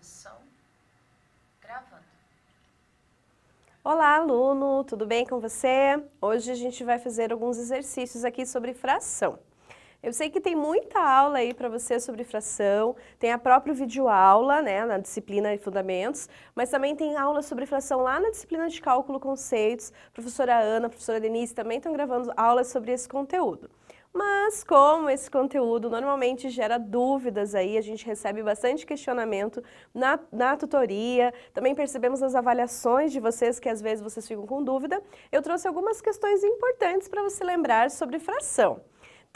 Som gravando. Olá, aluno! Tudo bem com você? Hoje a gente vai fazer alguns exercícios aqui sobre fração. Eu sei que tem muita aula aí para você sobre fração, tem a própria videoaula, né, na disciplina de fundamentos, mas também tem aula sobre fração lá na disciplina de cálculo conceitos. Professora Ana, professora Denise também estão gravando aulas sobre esse conteúdo. Mas como esse conteúdo normalmente gera dúvidas aí, a gente recebe bastante questionamento na tutoria, também percebemos nas avaliações de vocês que às vezes vocês ficam com dúvida, eu trouxe algumas questões importantes para você lembrar sobre fração.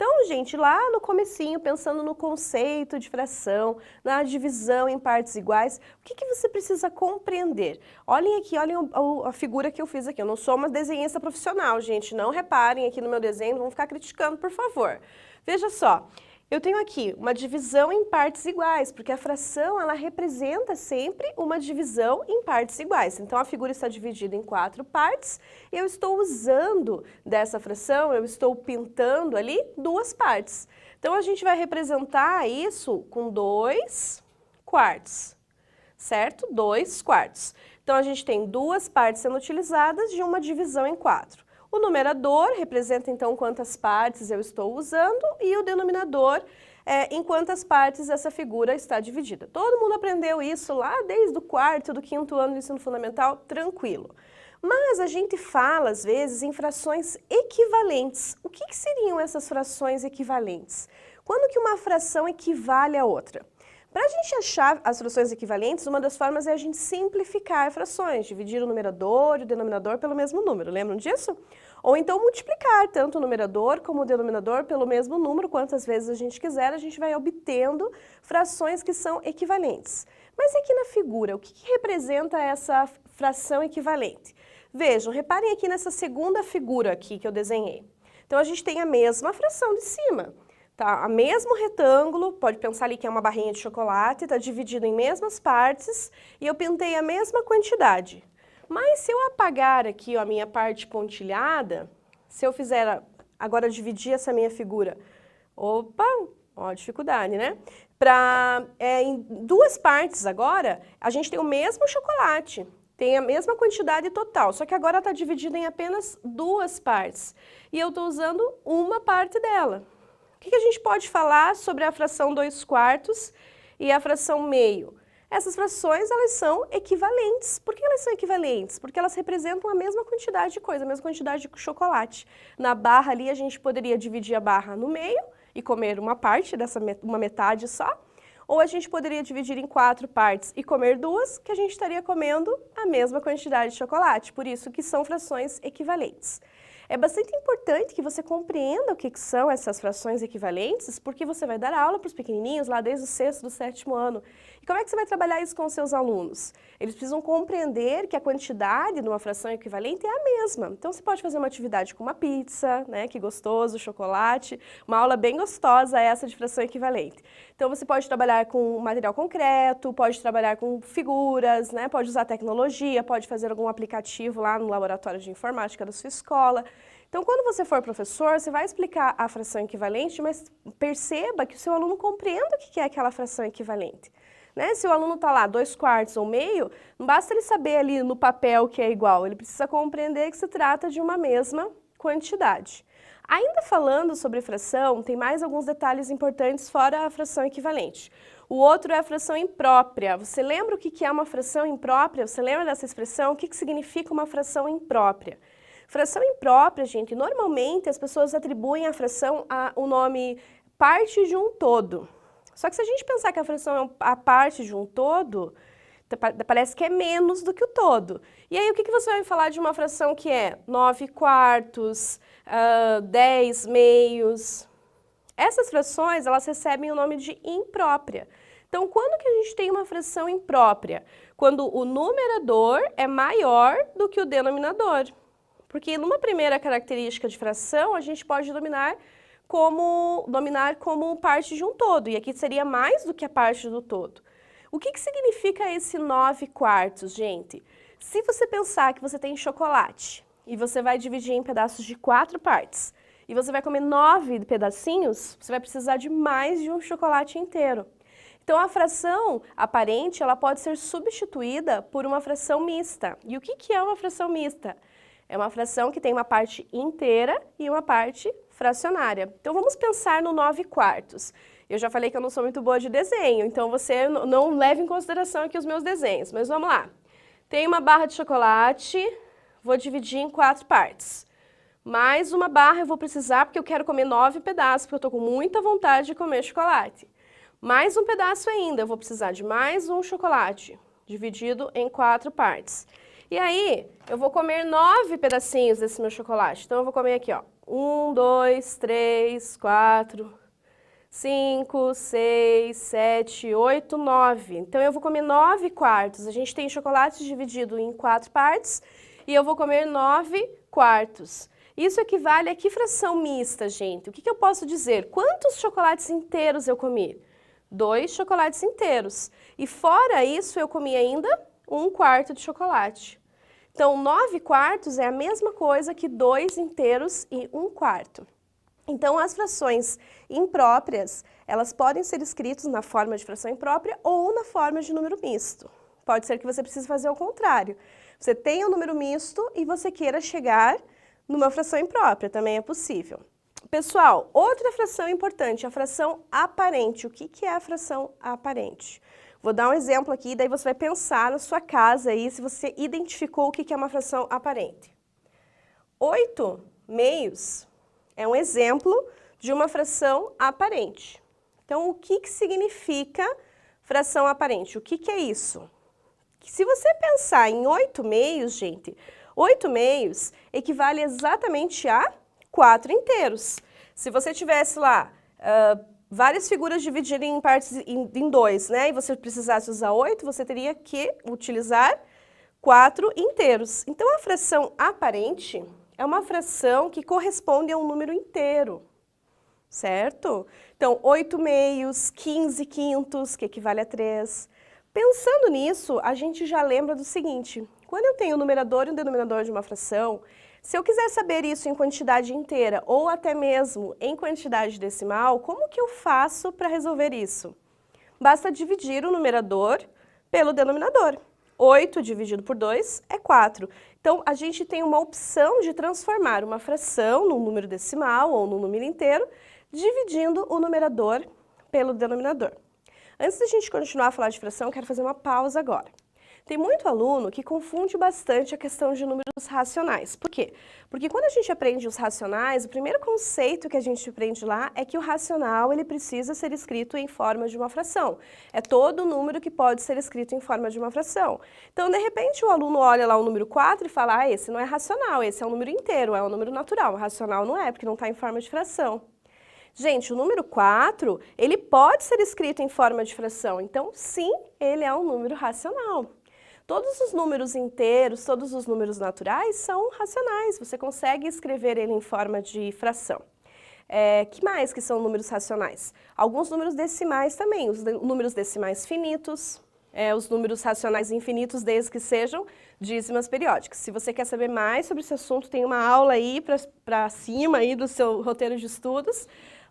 Então, gente, lá no comecinho, pensando no conceito de fração, na divisão em partes iguais, o que você precisa compreender? Olhem aqui, olhem a figura que eu fiz aqui. Eu não sou uma desenhista profissional, gente. Não reparem aqui no meu desenho, não vão ficar criticando, por favor. Veja só. Eu tenho aqui uma divisão em partes iguais, porque a fração, ela representa sempre uma divisão em partes iguais. Então, a figura está dividida em 4 partes, e eu estou usando dessa fração, eu estou pintando ali 2 partes. Então, a gente vai representar isso com 2 quartos, certo? 2 quartos. Então, a gente tem 2 partes sendo utilizadas de uma divisão em 4. O numerador representa, então, quantas partes eu estou usando e o denominador em quantas partes essa figura está dividida. Todo mundo aprendeu isso lá desde o 4º, do 5º ano do ensino fundamental, tranquilo. Mas a gente fala, às vezes, em frações equivalentes. O que seriam essas frações equivalentes? Quando que uma fração equivale a outra? Para a gente achar as frações equivalentes, uma das formas é a gente simplificar frações, dividir o numerador e o denominador pelo mesmo número, lembram disso? Ou então multiplicar tanto o numerador como o denominador pelo mesmo número, quantas vezes a gente quiser, a gente vai obtendo frações que são equivalentes. Mas aqui na figura, o que representa essa fração equivalente? Vejam, reparem aqui nessa segunda figura aqui que eu desenhei. Então a gente tem a mesma fração de cima. Tá, o mesmo retângulo, pode pensar ali que é uma barrinha de chocolate, está dividido em mesmas partes e eu pintei a mesma quantidade. Mas se eu apagar aqui ó, a minha parte pontilhada, se eu fizer, agora dividir essa minha figura, opa, ó a dificuldade, né? Em 2 partes agora, a gente tem o mesmo chocolate, tem a mesma quantidade total, só que agora está dividido em apenas 2 partes e eu estou usando uma parte dela. O que a gente pode falar sobre a fração 2 quartos e a fração meio? Essas frações, elas são equivalentes. Por que elas são equivalentes? Porque elas representam a mesma quantidade de coisa, a mesma quantidade de chocolate. Na barra ali, a gente poderia dividir a barra no meio e comer uma parte, uma metade só. Ou a gente poderia dividir em 4 partes e comer 2, que a gente estaria comendo a mesma quantidade de chocolate. Por isso que são frações equivalentes. É bastante importante que você compreenda o que são essas frações equivalentes, porque você vai dar aula para os pequenininhos lá desde o 6º, do 7º ano. E como é que você vai trabalhar isso com os seus alunos? Eles precisam compreender que a quantidade de uma fração equivalente é a mesma. Então, você pode fazer uma atividade com uma pizza, né, que gostoso, chocolate, uma aula bem gostosa essa de fração equivalente. Então, você pode trabalhar com material concreto, pode trabalhar com figuras, né, pode usar tecnologia, pode fazer algum aplicativo lá no laboratório de informática da sua escola. Então, quando você for professor, você vai explicar a fração equivalente, mas perceba que o seu aluno compreenda o que é aquela fração equivalente. Né? Se o aluno está lá 2 quartos ou meio, não basta ele saber ali no papel que é igual, ele precisa compreender que se trata de uma mesma quantidade. Ainda falando sobre fração, tem mais alguns detalhes importantes fora a fração equivalente. O outro é a fração imprópria. Você lembra o que é uma fração imprópria? Você lembra dessa expressão? O que significa uma fração imprópria? Fração imprópria, gente, normalmente as pessoas atribuem à fração o nome parte de um todo. Só que se a gente pensar que a fração é a parte de um todo, parece que é menos do que o todo. E aí o que você vai falar de uma fração que é 9 quartos, 10 meios? Essas frações, elas recebem o nome de imprópria. Então, quando que a gente tem uma fração imprópria? Quando o numerador é maior do que o denominador. Porque numa primeira característica de fração, a gente pode dominar como parte de um todo, e aqui seria mais do que a parte do todo. O que significa esse 9 quartos, gente? Se você pensar que você tem chocolate, e você vai dividir em pedaços de 4 partes, e você vai comer 9 pedacinhos, você vai precisar de mais de um chocolate inteiro. Então, a fração aparente, ela pode ser substituída por uma fração mista. E o que é uma fração mista? É uma fração que tem uma parte inteira e uma parte fracionária. Então, vamos pensar no 9/4. Eu já falei que eu não sou muito boa de desenho, então você não leve em consideração aqui os meus desenhos, mas vamos lá. Tem uma barra de chocolate, vou dividir em 4 partes. Mais uma barra eu vou precisar porque eu quero comer 9 pedaços, porque eu estou com muita vontade de comer chocolate. Mais um pedaço ainda, eu vou precisar de mais um chocolate, dividido em 4 partes. E aí, eu vou comer 9 pedacinhos desse meu chocolate. Então, eu vou comer aqui, ó. 1, 2, 3, 4, 5, 6, 7, 8, 9. Então, eu vou comer 9/4. A gente tem chocolate dividido em 4 partes e eu vou comer 9/4. Isso equivale a que fração mista, gente? O que eu posso dizer? Quantos chocolates inteiros eu comi? 2 chocolates inteiros. E fora isso, eu comi ainda 1/4 de chocolate. Então, 9/4 é a mesma coisa que 2 inteiros e 1/4. Então, as frações impróprias, elas podem ser escritas na forma de fração imprópria ou na forma de número misto. Pode ser que você precise fazer o contrário. Você tenha um número misto e você queira chegar numa fração imprópria, também é possível. Pessoal, outra fração importante, a fração aparente. O que é a fração aparente? Vou dar um exemplo aqui, daí você vai pensar na sua casa aí se você identificou o que é uma fração aparente. 8/2 é um exemplo de uma fração aparente. Então, o que significa fração aparente? O que é isso? Se você pensar em 8/2, gente, 8/2 equivale exatamente a 4 inteiros. Se você tivesse lá várias figuras divididas em partes em 2, né? E você precisasse usar 8, você teria que utilizar 4 inteiros. Então, a fração aparente é uma fração que corresponde a um número inteiro, certo? Então, 8/2, 15/5, que equivale a 3. Pensando nisso, a gente já lembra do seguinte: quando eu tenho o numerador e o denominador de uma fração, se eu quiser saber isso em quantidade inteira ou até mesmo em quantidade decimal, como que eu faço para resolver isso? Basta dividir o numerador pelo denominador. 8 dividido por 2 é 4. Então, a gente tem uma opção de transformar uma fração num número decimal ou num número inteiro, dividindo o numerador pelo denominador. Antes da gente continuar a falar de fração, eu quero fazer uma pausa agora. Tem muito aluno que confunde bastante a questão de números racionais. Por quê? Porque quando a gente aprende os racionais, o primeiro conceito que a gente aprende lá é que o racional ele precisa ser escrito em forma de uma fração. É todo número que pode ser escrito em forma de uma fração. Então, de repente, o aluno olha lá o número 4 e fala: ah, esse não é racional, esse é um número inteiro, é um número natural. O racional não é, porque não está em forma de fração. Gente, o número 4, ele pode ser escrito em forma de fração. Então, sim, ele é um número racional. Todos os números inteiros, todos os números naturais são racionais, você consegue escrever ele em forma de fração. Que mais que são números racionais? Alguns números decimais também, os números decimais finitos, os números racionais infinitos, desde que sejam dízimas periódicas. Se você quer saber mais sobre esse assunto, tem uma aula aí para cima aí do seu roteiro de estudos,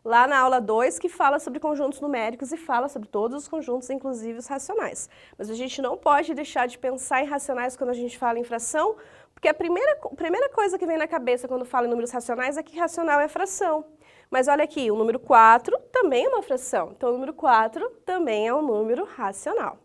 lá na aula 2, que fala sobre conjuntos numéricos e fala sobre todos os conjuntos, inclusive os racionais. Mas a gente não pode deixar de pensar em racionais quando a gente fala em fração, porque a primeira coisa que vem na cabeça quando fala em números racionais é que racional é fração. Mas olha aqui, o número 4 também é uma fração, então o número 4 também é um número racional.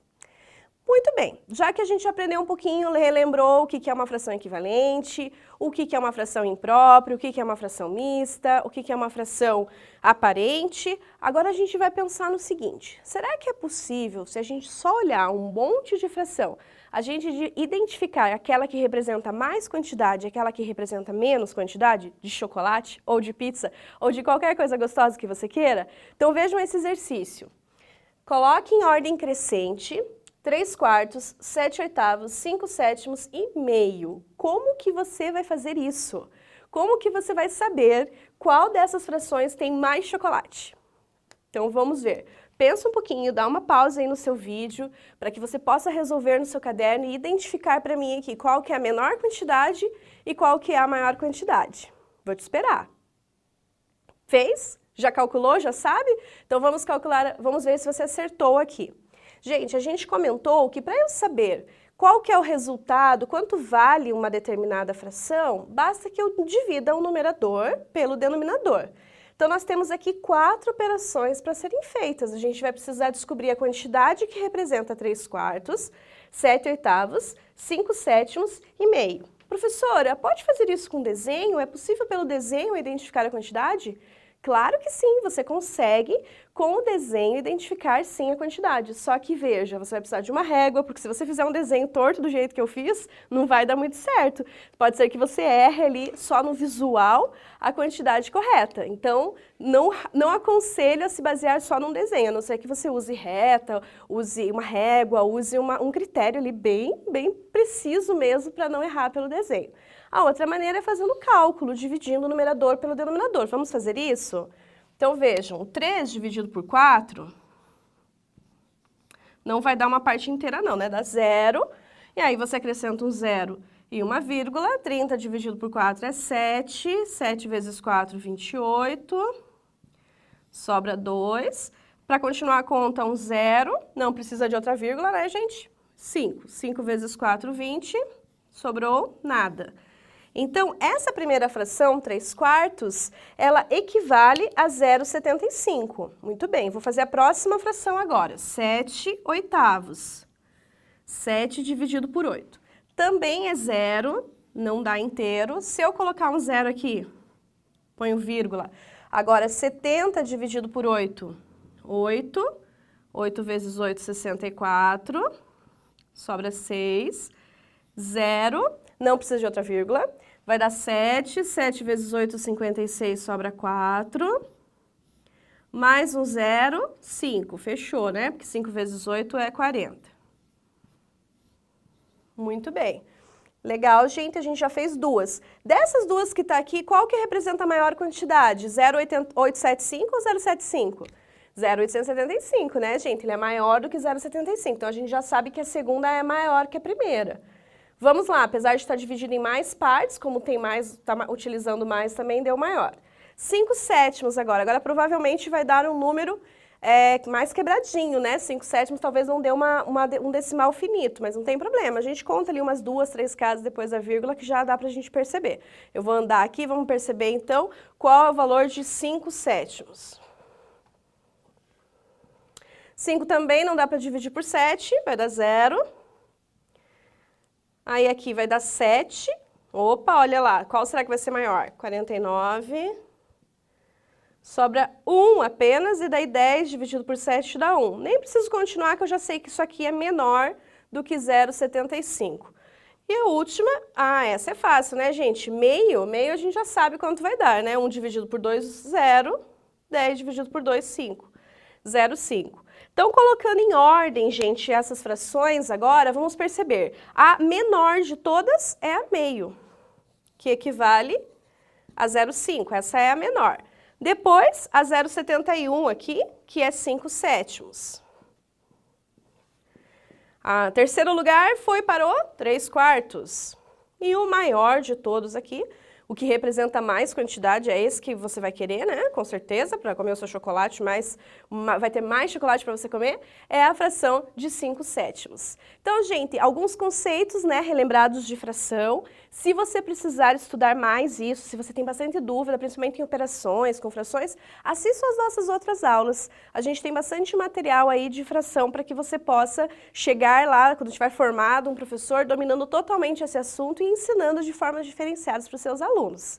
Muito bem, já que a gente aprendeu um pouquinho, relembrou o que é uma fração equivalente, o que é uma fração imprópria, o que é uma fração mista, o que é uma fração aparente, agora a gente vai pensar no seguinte: será que é possível, se a gente só olhar um monte de fração, a gente identificar aquela que representa mais quantidade e aquela que representa menos quantidade de chocolate, ou de pizza, ou de qualquer coisa gostosa que você queira? Então vejam esse exercício. Coloque em ordem crescente 3/4, 7/8, 5/7 e meio. Como que você vai fazer isso? Como que você vai saber qual dessas frações tem mais chocolate? Então vamos ver. Pensa um pouquinho, dá uma pausa aí no seu vídeo para que você possa resolver no seu caderno e identificar para mim aqui qual que é a menor quantidade e qual que é a maior quantidade. Vou te esperar. Fez? Já calculou? Já sabe? Então vamos calcular, vamos ver se você acertou aqui. Gente, a gente comentou que para eu saber qual que é o resultado, quanto vale uma determinada fração, basta que eu divida o numerador pelo denominador. Então nós temos aqui 4 operações para serem feitas. A gente vai precisar descobrir a quantidade que representa 3/4, 7/8, 5/7 e meio. Professora, pode fazer isso com desenho? É possível pelo desenho identificar a quantidade? Claro que sim, você consegue com o desenho identificar sim a quantidade. Só que veja, você vai precisar de uma régua, porque se você fizer um desenho torto do jeito que eu fiz, não vai dar muito certo. Pode ser que você erre ali só no visual a quantidade correta. Então, não aconselho a se basear só num desenho, a não ser que você use reta, use uma régua, use um critério ali bem preciso mesmo para não errar pelo desenho. A outra maneira é fazendo cálculo, dividindo o numerador pelo denominador. Vamos fazer isso? Então, vejam, 3 dividido por 4 não vai dar uma parte inteira não, né? Dá 0, e aí você acrescenta um 0 e uma vírgula. 30 dividido por 4 é 7, 7 vezes 4, 28, sobra 2. Para continuar a conta, um 0, não precisa de outra vírgula, né, gente? 5, 5 vezes 4, 20, sobrou nada. Então, essa primeira fração, 3/4, ela equivale a 0,75. Muito bem, vou fazer a próxima fração agora, 7/8. 7 dividido por 8. Também é 0, não dá inteiro. Se eu colocar um 0 aqui, ponho vírgula. Agora, 70 dividido por 8, 8. 8 vezes 8, 64. Sobra 6. 0. Não precisa de outra vírgula. Vai dar 7, 7 vezes 8, 56, sobra 4. Mais um 0, 5. Fechou, né? Porque 5 vezes 8 é 40. Muito bem. Legal, gente, a gente já fez duas. Dessas duas que tá aqui, qual que representa a maior quantidade? 0,875 ou 0,75? 0,875, né, gente? Ele é maior do que 0,75. Então, a gente já sabe que a segunda é maior que a primeira. Vamos lá, apesar de estar dividido em mais partes, como tem mais, está utilizando mais, também deu maior. 5/7 agora. Agora, provavelmente, vai dar um número mais quebradinho, né? 5/7 talvez não dê um decimal finito, mas não tem problema. A gente conta ali umas 2, 3 casas depois da vírgula, que já dá pra gente perceber. Eu vou andar aqui, vamos perceber, então, qual é o valor de 5/7. 5 também não dá para dividir por 7, vai dar 0. Aí aqui vai dar 7. Opa, olha lá, qual será que vai ser maior? 49. Sobra 1 apenas, e daí 10 dividido por 7 dá 1. Nem preciso continuar, que eu já sei que isso aqui é menor do que 0,75. E a última, essa é fácil, né, gente? Meio a gente já sabe quanto vai dar, né? 1 dividido por 2, 0. 10 dividido por 2, 5. 0,5. Então, colocando em ordem, gente, essas frações agora, vamos perceber. A menor de todas é a meio, que equivale a 0,5. Essa é a menor. Depois, a 0,71 aqui, que é 5/7. A terceiro lugar foi para o 3/4. E o maior de todos aqui, o que representa mais quantidade, é esse que você vai querer, né? Com certeza, para comer o seu chocolate, mas vai ter mais chocolate para você comer, é a fração de 5/7. Então, gente, alguns conceitos, né, relembrados de fração. Se você precisar estudar mais isso, se você tem bastante dúvida, principalmente em operações, com frações, assista às nossas outras aulas. A gente tem bastante material aí de fração para que você possa chegar lá, quando estiver formado, um professor dominando totalmente esse assunto e ensinando de formas diferenciadas para os seus alunos.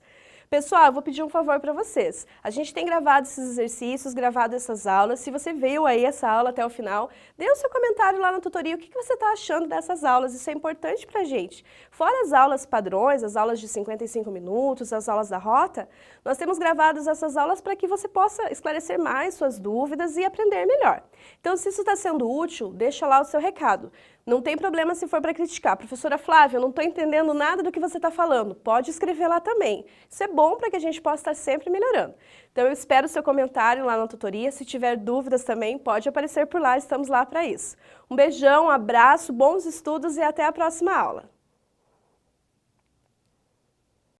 Pessoal, eu vou pedir um favor para vocês. A gente tem gravado esses exercícios, gravado essas aulas. Se você veio aí essa aula até o final, dê o seu comentário lá na tutoria. O que você está achando dessas aulas? Isso é importante para a gente. Fora as aulas padrões, as aulas de 55 minutos, as aulas da rota, nós temos gravado essas aulas para que você possa esclarecer mais suas dúvidas e aprender melhor. Então, se isso está sendo útil, deixa lá o seu recado. Não tem problema se for para criticar. Professora Flávia, eu não estou entendendo nada do que você está falando. Pode escrever lá também. Isso é bom para que a gente possa estar sempre melhorando. Então, eu espero o seu comentário lá na tutoria. Se tiver dúvidas também, pode aparecer por lá. Estamos lá para isso. Um beijão, um abraço, bons estudos e até a próxima aula.